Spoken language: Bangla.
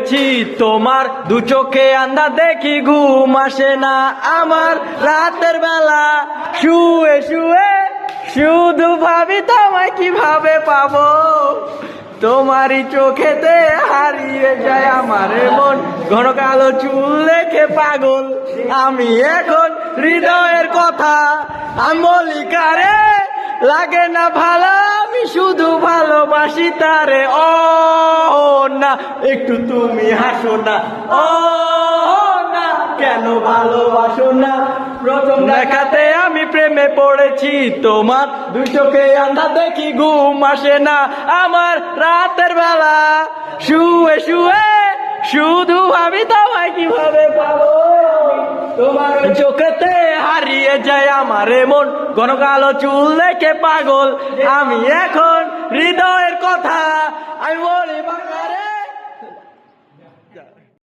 পড়েছি তোমার দু চোখে আন্ধা দেখি ঘুম আসে না আমার রাতের বেলা শুয়ে শুয়ে শুধু ভাবি তোমায় কিভাবে পাবো তোমারই চোখেতে হারিয়ে যায় আমার মন ঘন কালো চুল রেখে পাগল আমি এখন হৃদয়ের কথা আমি বলি কারে লাগে না ভালো আমি শুধু ভালোবাসি তারে ও না একটু তুমি হাসো না ও না কেন ভালোবাসো না প্রথম দেখাতে আমি প্রেমে পড়েছি তোমার দুই চোখে আন্ধা দেখি ঘুম আসে না আমার রাতের বেলা শুয়ে শুয়ে শুধু ভাবি তোমায় কিভাবে পাবো তোমার চোখেতে হারিয়ে যায় আমার মন ঘন কালো চুল দেখে পাগল আমি এখন হৃদয়ের কথা আমি বলি বাঙারে